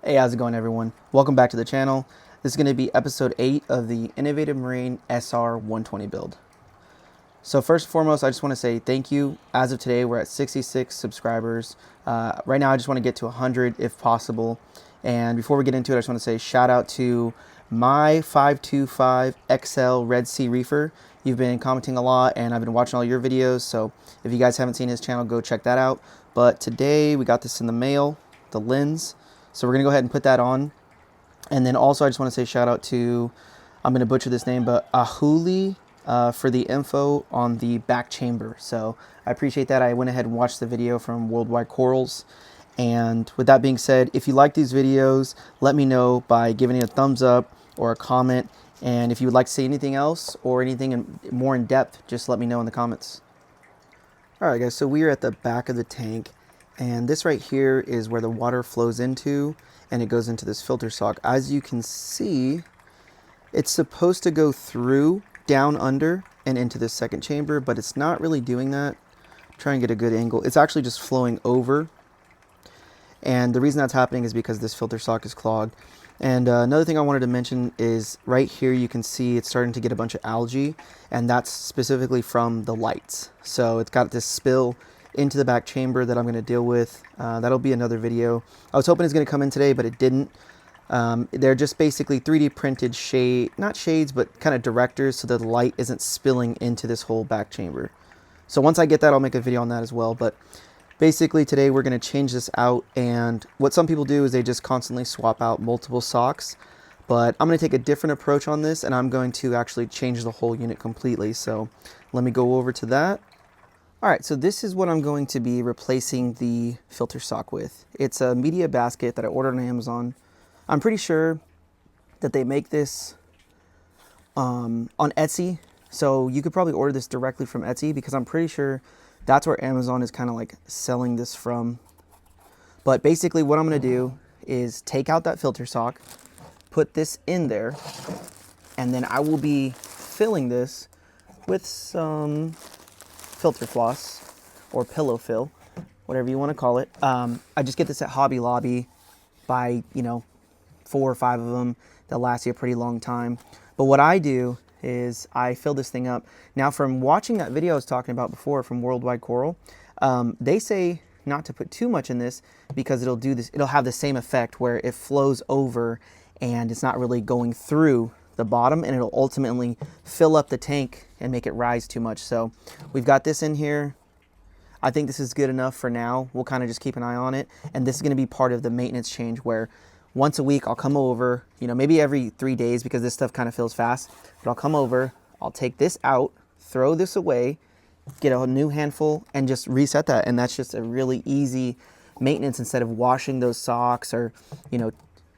Hey, how's it going, everyone? Welcome back to the channel. This is going to be episode 8 of the Innovative Marine SR120 build. So first and foremost, I just want to say thank you. As of today, we're at 66 subscribers. Right now, I just want to get to 100 if possible. And before we get into it, I just want to say shout out to my 525 XL Red Sea Reefer. You've been commenting a lot, and I've been watching all your videos. So if you guys haven't seen his channel, go check that out. But today, we got this in the mail, the lens. So we're going to go ahead and put that on. And then also I just want to say shout out to, I'm going to butcher this name, but Ahuli for the info on the back chamber. So I appreciate that. I went ahead and watched the video from Worldwide Corals. And with that being said, if you like these videos, let me know by giving it a thumbs up or a comment. And if you would like to see anything else or anything more in depth, just let me know in the comments. All right, guys, so we are at the back of the tank. And this right here is where the water flows into, and it goes into this filter sock. As you can see, it's supposed to go through, down under, and into this second chamber, but it's not really doing that. Try and get a good angle. It's actually just flowing over. And the reason that's happening is because this filter sock is clogged. And another thing I wanted to mention is right here you can see it's starting to get a bunch of algae, and that's specifically from the lights. So it's got this spill into the back chamber that I'm going to deal with. That'll be another video. I was hoping it's going to come in today, but it didn't. They're just basically 3D printed not shades, but kind of directors so that the light isn't spilling into this whole back chamber. So once I get that, I'll make a video on that as well. But basically today we're going to change this out, and what some people do is they just constantly swap out multiple socks. But I'm going to take a different approach on this, and I'm going to actually change the whole unit completely. So let me go over to that. All right, so this is what I'm going to be replacing the filter sock with. It's a media basket that I ordered on Amazon. I'm pretty sure that they make this on Etsy. So you could probably order this directly from Etsy, because I'm pretty sure that's where Amazon is kind of like selling this from. But basically what I'm gonna do is take out that filter sock, put this in there, and then I will be filling this with some filter floss or pillow fill, whatever you want to call it. I just get this at Hobby Lobby, buy 4 or 5 of them. They'll last you a pretty long time. But what I do is I fill this thing up. Now, from watching that video I was talking about before from Worldwide Coral, they say not to put too much in this because it'll have the same effect where it flows over and it's not really going through the bottom, and it'll ultimately fill up the tank and make it rise too much. So we've got this in here. I think this is good enough for now. We'll kind of just keep an eye on it, and this is going to be part of the maintenance change where once a week I'll come over, maybe every 3 days, because this stuff kind of fills fast, but I'll come over, I'll take this out, throw this away, get a new handful, and just reset that. And that's just a really easy maintenance instead of washing those socks or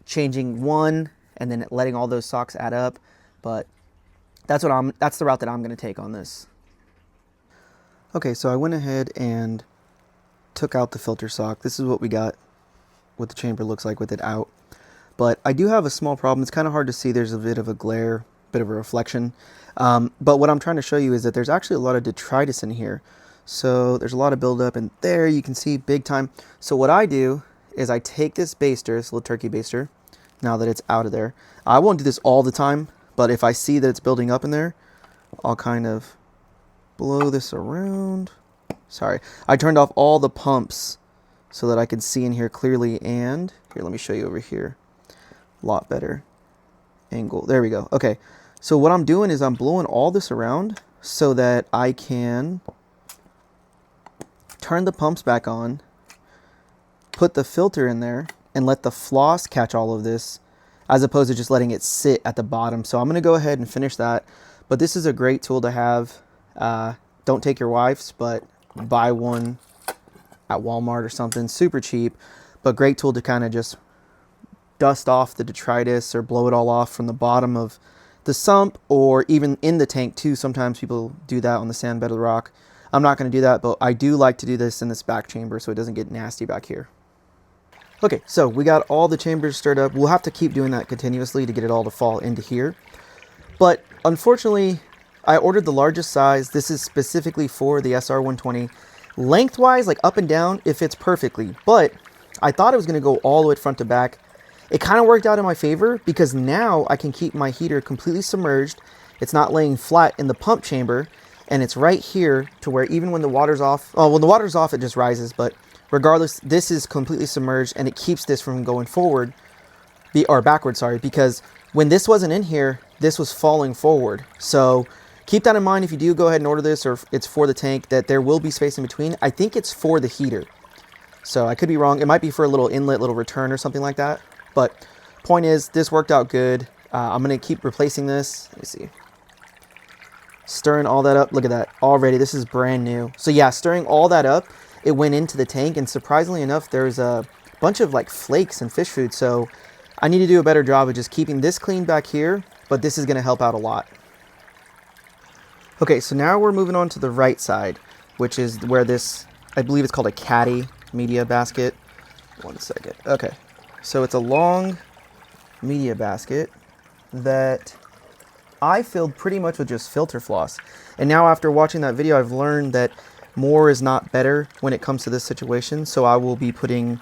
changing one and then letting all those socks add up. But that's the route that I'm going to take on this. Okay, so I went ahead and took out the filter sock. This is what we got, what the chamber looks like with it out. But I do have a small problem. It's kind of hard to see. There's a bit of a glare, bit of a reflection. But what I'm trying to show you is that there's actually a lot of detritus in here. So there's a lot of buildup, and there you can see big time. So what I do is I take this baster, this little turkey baster, now that it's out of there. I won't do this all the time, but if I see that it's building up in there, I'll kind of blow this around. Sorry, I turned off all the pumps so that I could see in here clearly. And here, let me show you over here. A lot better angle. There we go. Okay, so what I'm doing is I'm blowing all this around so that I can turn the pumps back on, put the filter in there, and let the floss catch all of this, as opposed to just letting it sit at the bottom. So I'm going to go ahead and finish that. But this is a great tool to have. Don't take your wife's, but buy one at Walmart or something. Super cheap, but great tool to kind of just dust off the detritus or blow it all off from the bottom of the sump, or even in the tank too. Sometimes people do that on the sand bed of the rock. I'm not going to do that, but I do like to do this in this back chamber so it doesn't get nasty back here. Okay, so we got all the chambers stirred up. We'll have to keep doing that continuously to get it all to fall into here. But unfortunately, I ordered the largest size. This is specifically for the SR120. Lengthwise, like up and down, it fits perfectly. But I thought it was going to go all the way front to back, it kind of worked out in my favor because now I can keep my heater completely submerged. It's not laying flat in the pump chamber, and it's right here to where even when the water's off, oh, when the water's off, it just rises. But regardless, this is completely submerged, and it keeps this from going forward, or backwards, sorry, because when this wasn't in here, this was falling forward. So keep that in mind if you do go ahead and order this, or if it's for the tank, that there will be space in between. I think it's for the heater. So I could be wrong. It might be for a little inlet, little return or something like that. But point is, this worked out good. I'm going to keep replacing this. Let me see. Stirring all that up. Look at that. Already, this is brand new. So yeah, stirring all that up, it went into the tank. And surprisingly enough, there's a bunch of like flakes and fish food. So I need to do a better job of just keeping this clean back here. But this is going to help out a lot. Okay, so now we're moving on to the right side, which is where this, I believe it's called a caddy media basket. One second. Okay, so it's a long media basket that I filled pretty much with just filter floss. And now after watching that video, I've learned that more is not better when it comes to this situation. So I will be putting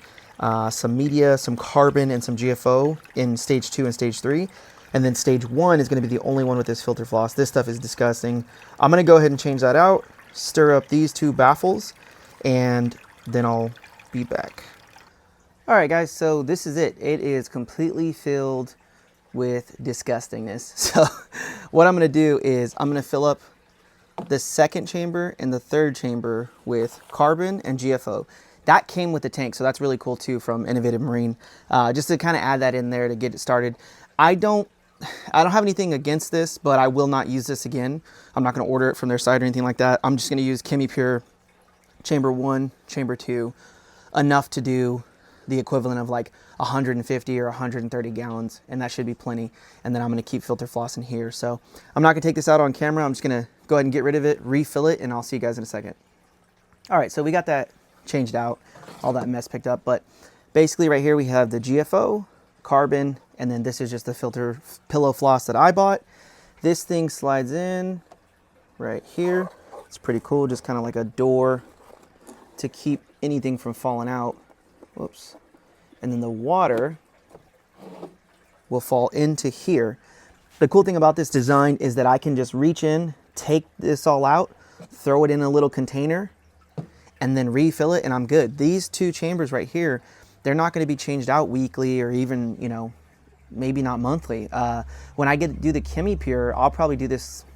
some media, some carbon, and some GFO in stage 2 and stage 3. And then stage 1 is going to be the only one with this filter floss. This stuff is disgusting. I'm going to go ahead and change that out, stir up these 2 baffles, and then I'll be back. All right, guys, so this is it. It is completely filled with disgustingness. So what I'm going to do is I'm going to fill up the second chamber and the third chamber with carbon and GFO. That came with the tank, so that's really cool too from Innovative Marine. Just to kind of add that in there to get it started. I don't have anything against this, but I will not use this again. I'm not going to order it from their site or anything like that. I'm just going to use ChemiPure chamber 1, chamber 2, enough to do the equivalent of like 150 or 130 gallons, and that should be plenty. And then I'm going to keep filter floss in here. So I'm not going to take this out on camera. I'm just going to go ahead and get rid of it, refill it, and I'll see you guys in a second. All right, so we got that changed out, all that mess picked up. But basically right here we have the GFO, carbon, and then this is just the filter pillow floss that I bought. This thing slides in right here. It's pretty cool, just kind of like a door to keep anything from falling out. Whoops. And then the water will fall into here. The cool thing about this design is that I can just reach in, take this all out, throw it in a little container, and then refill it, and I'm good. These 2 chambers right here, they're not going to be changed out weekly or even, you know, maybe not monthly. When I do the ChemiPure, I'll probably do this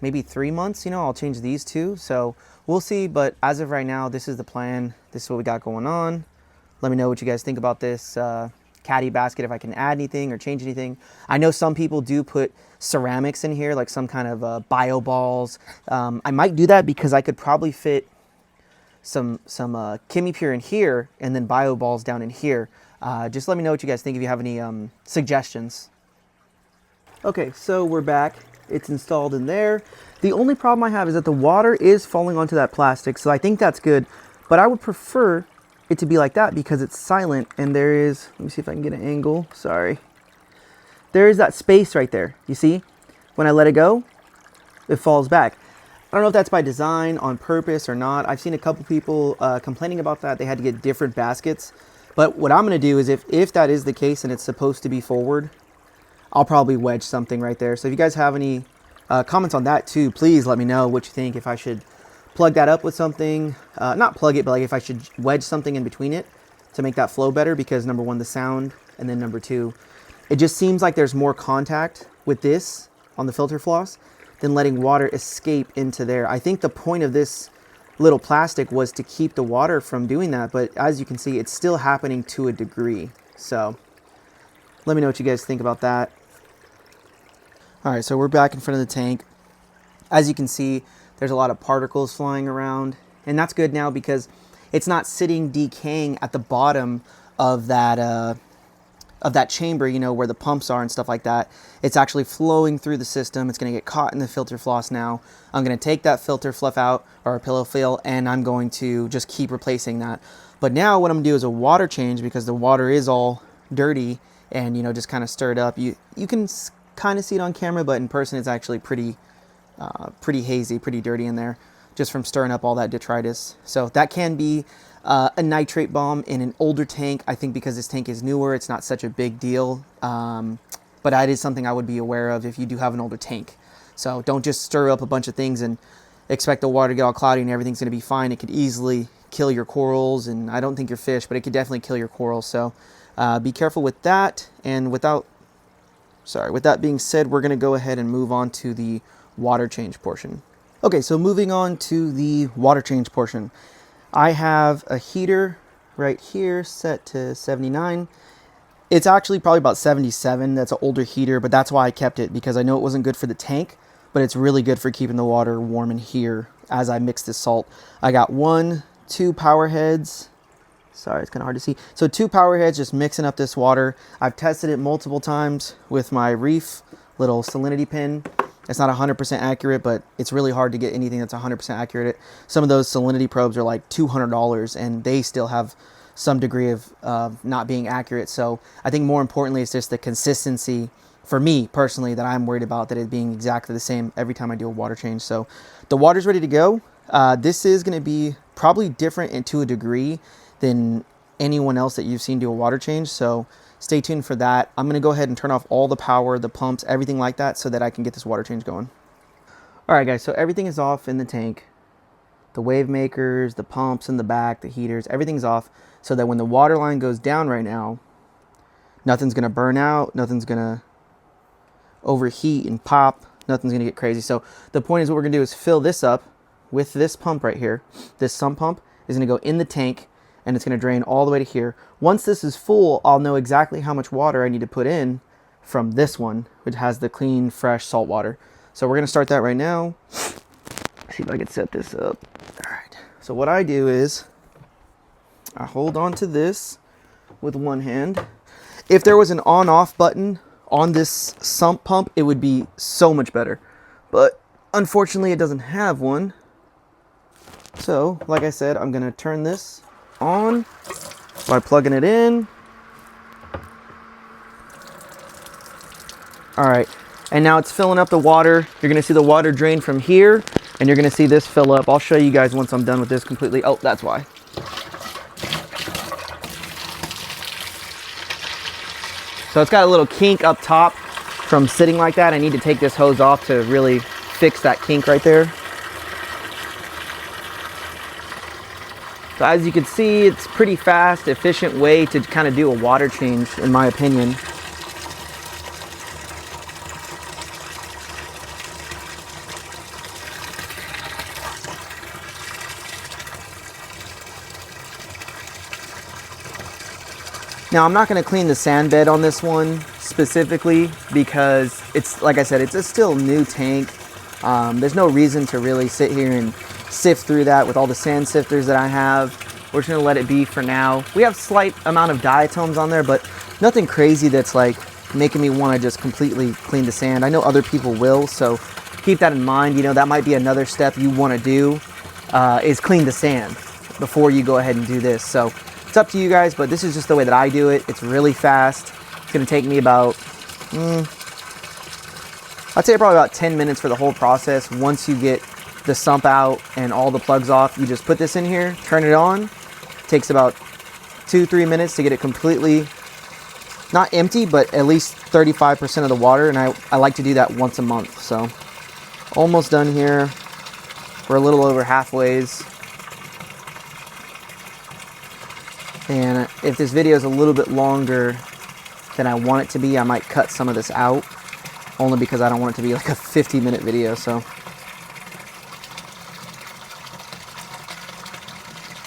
maybe 3 months, you know, I'll change these 2. So we'll see, but as of right now, this is the plan. This is what we got going on. Let me know what you guys think about this caddy basket, if I can add anything or change anything. I know some people do put ceramics in here, like some kind of bio balls. I might do that because I could probably fit some ChemiPure in here and then bio balls down in here. Just let me know what you guys think if you have any suggestions. Okay, so we're back. It's installed in there. The only problem I have is that the water is falling onto that plastic, so I think that's good, but I would prefer it to be like that because it's silent and there is, let me see if I can get an angle, sorry. There is that space right there, you see? When I let it go, it falls back. I don't know if that's by design, on purpose or not. I've seen a couple people complaining about that. They had to get different baskets. But what I'm going to do is if that is the case and it's supposed to be forward, I'll probably wedge something right there. So if you guys have any comments on that too, please let me know what you think. If I should plug that up with something, not plug it, but like if I should wedge something in between it to make that flow better, because number 1, the sound, and then number 2, it just seems like there's more contact with this on the filter floss than letting water escape into there. I think the point of this little plastic was to keep the water from doing that, but as you can see, it's still happening to a degree. So let me know what you guys think about that. All right, so we're back in front of the tank. As you can see, there's a lot of particles flying around, and that's good now because it's not sitting decaying at the bottom of that chamber, you know, where the pumps are and stuff like that. It's actually flowing through the system. It's going to get caught in the filter floss now. I'm going to take that filter fluff out, or pillow fill, and I'm going to just keep replacing that. But now what I'm going to do is a water change because the water is all dirty and, you know, just kind of stir it up. You can kind of see it on camera, but in person it's actually pretty hazy, pretty dirty in there just from stirring up all that detritus. So that can be A nitrate bomb in an older tank, I think because this tank is newer, it's not such a big deal. But that is something I would be aware of if you do have an older tank. So don't just stir up a bunch of things and expect the water to get all cloudy and everything's going to be fine. It could easily kill your corals, and I don't think your fish, but it could definitely kill your corals. So be careful with that. And with that being said, we're going to go ahead and move on to the water change portion. Okay, so moving on to the water change portion. I have a heater right here set to 79. It's actually probably about 77. That's an older heater, but that's why I kept it, because I know it wasn't good for the tank, but it's really good for keeping the water warm in here as I mix this salt. I got 2 power heads. Sorry, it's kind of hard to see. So 2 power heads just mixing up this water. I've tested it multiple times with my Reef little salinity pin. It's not 100% accurate, but it's really hard to get anything that's 100% accurate. Some of those salinity probes are like $200, and they still have some degree of not being accurate. So I think more importantly, it's just the consistency for me personally that I'm worried about, that it being exactly the same every time I do a water change. So the water's ready to go. This is going to be probably different and to a degree than anyone else that you've seen do a water change. So stay tuned for that. I'm going to go ahead and turn off all the power, the pumps, everything like that, so that I can get this water change going. All right, guys, so everything is off in the tank. The wave makers, the pumps in the back, the heaters, everything's off, so that when the water line goes down right now, nothing's going to burn out, nothing's going to overheat and pop, nothing's going to get crazy. So the point is, what we're going to do is fill this up with this pump right here. This sump pump is going to go in the tank, and it's going to drain all the way to here. Once this is full, I'll know exactly how much water I need to put in from this one, which has the clean, fresh salt water. So we're going to start that right now. See if I can set this up. All right. So what I do is I hold on to this with one hand. If there was an on-off button on this sump pump, it would be so much better. But unfortunately, it doesn't have one. So, like I said, I'm going to turn this on by plugging it in. All right, and now it's filling up the water. You're gonna see the water drain from here, and you're gonna see this fill up. I'll show you guys once I'm done with this completely. Oh, that's why. So it's got a little kink up top from sitting like that. I need to take this hose off to really fix that kink right there. So as you can see, it's pretty fast, efficient way to kind of do a water change, in my opinion. Now I'm not going to clean the sand bed on this one specifically because it's, like I said, it's a still new tank. There's no reason to really sit here and sift through that with all the sand sifters that I have. We're just going to let it be for now. We have slight amount of diatoms on there, but nothing crazy that's like making me want to just completely clean the sand. I know other people will, so keep that in mind. You know, that might be another step you want to do, is clean the sand before you go ahead and do this. So it's up to you guys, but this is just the way that I do it. It's really fast. It's going to take me about, I'd say probably about 10 minutes for the whole process. Once you get the sump out and all the plugs off, you just put this in here, turn it on. It takes about 2-3 minutes to get it completely, not empty, but at least 35% of the water. And I like to do that once a month. So almost done here. We're a little over halfway. And if this video is a little bit longer than I want it to be, I might cut some of this out, only because I don't want it to be like a 50-minute video. So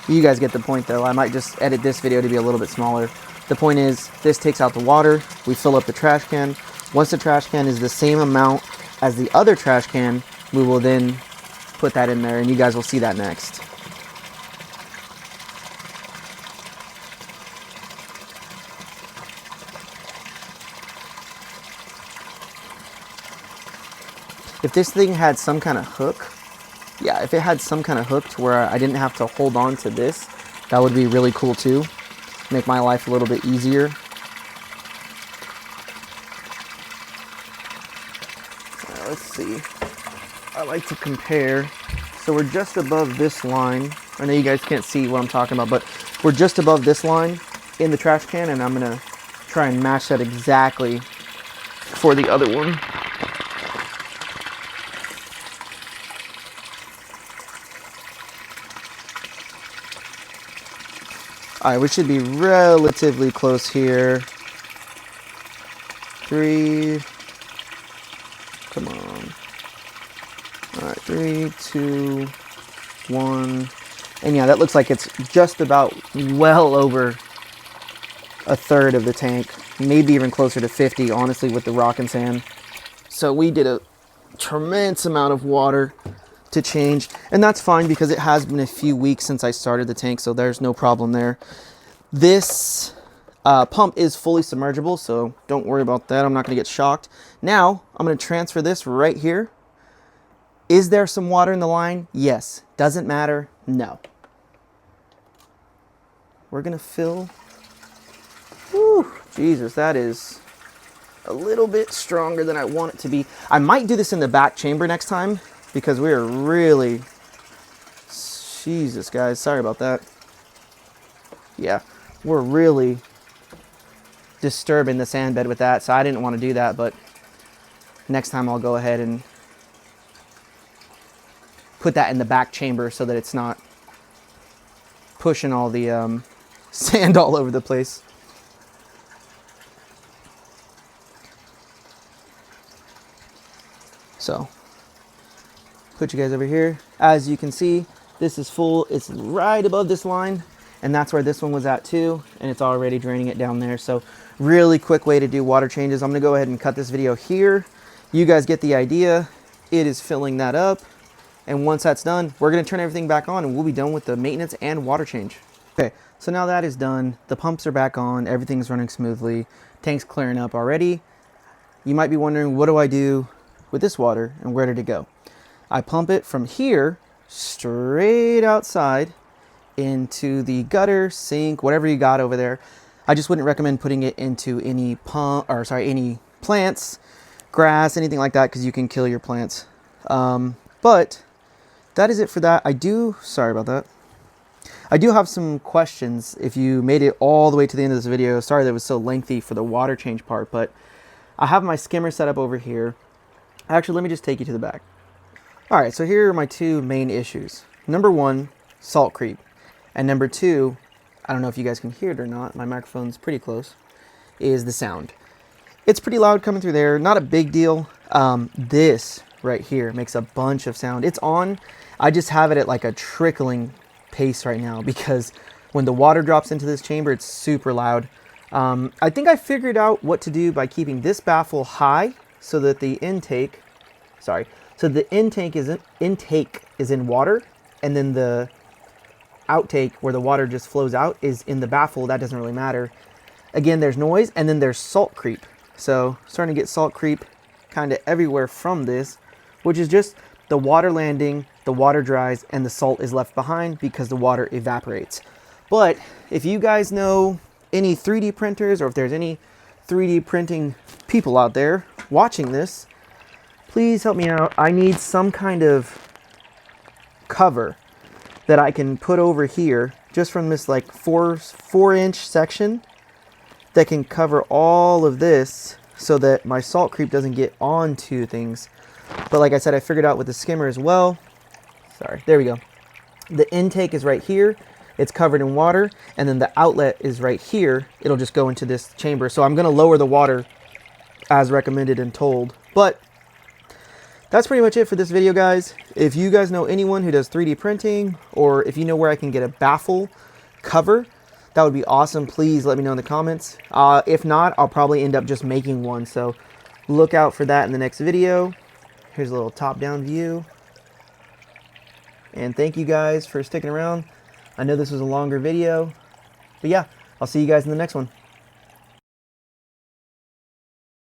you guys get the point though. I might just edit this video to be a little bit smaller. The point is, this takes out the water, we fill up the trash can. Once the trash can is the same amount as the other trash can, we will then put that in there, and you guys will see that next. If this thing had some kind of hook, yeah, if it had some kind of hook to where I didn't have to hold on to this, that would be really cool too. Make my life a little bit easier. Let's see. I like to compare. So we're just above this line. I know you guys can't see what I'm talking about, but we're just above this line in the trash can, and I'm gonna try and match that exactly for the other one. All right, we should be relatively close here. 3, come on. All right, 3, 2, 1. And yeah, that looks like it's just about well over a third of the tank, maybe even closer to 50, honestly, with the rock and sand. So we did a tremendous amount of water to change, and that's fine because it has been a few weeks since I started the tank, so there's no problem there. This pump is fully submergible, so don't worry about that. I'm not going to get shocked. Now I'm going to transfer this right here. Is there some water in the line? Yes. Doesn't matter? No. We're going to fill. Whew, Jesus, that is a little bit stronger than I want it to be. I might do this in the back chamber next time because we are really, Jesus guys, sorry about that. Yeah, we're really disturbing the sand bed with that, so I didn't want to do that, but next time I'll go ahead and put that in the back chamber so that it's not pushing all the sand all over the place. So, put you guys over here. As you can see, this is full. It's right above this line, and that's where this one was at too, and it's already draining it down there. So, really quick way to do water changes. I'm gonna go ahead and cut this video here. You guys get the idea. It is filling that up, and once that's done, we're gonna turn everything back on, and we'll be done with the maintenance and water change. Okay, so now that is done, the pumps are back on, everything's running smoothly, tank's clearing up already. You might be wondering, what do I do with this water and where did it go? I pump it from here straight outside into the gutter, sink, whatever you got over there. I just wouldn't recommend putting it into any any plants, grass, anything like that, because you can kill your plants. But that is it for that. Sorry about that. I do have some questions if you made it all the way to the end of this video. Sorry that it was so lengthy for the water change part, but I have my skimmer set up over here. Actually, let me just take you to the back. All right, so here are my two main issues. Number one, salt creep. And number two, I don't know if you guys can hear it or not, my microphone's pretty close, is the sound. It's pretty loud coming through there, not a big deal. This right here makes a bunch of sound. It's on, I just have it at like a trickling pace right now because when the water drops into this chamber, it's super loud. I think I figured out what to do by keeping this baffle high so that the intake is in water, and then the outtake where the water just flows out is in the baffle. That doesn't really matter. Again, there's noise, and then there's salt creep. So starting to get salt creep kind of everywhere from this, which is just the water landing, the water dries, and the salt is left behind because the water evaporates. But if you guys know any 3D printers, or if there's any 3D printing people out there watching this, please help me out. I need some kind of cover that I can put over here just from this like 4-inch section that can cover all of this so that my salt creep doesn't get onto things. But like I said, I figured out with the skimmer as well. Sorry, there we go. The intake is right here. It's covered in water, and then the outlet is right here. It'll just go into this chamber. So I'm gonna lower the water as recommended and told. But that's pretty much it for this video, guys. If you guys know anyone who does 3D printing, or if you know where I can get a baffle cover, that would be awesome. Please let me know in the comments. If not, I'll probably end up just making one. So look out for that in the next video. Here's a little top-down view. And thank you guys for sticking around. I know this was a longer video, but yeah, I'll see you guys in the next one.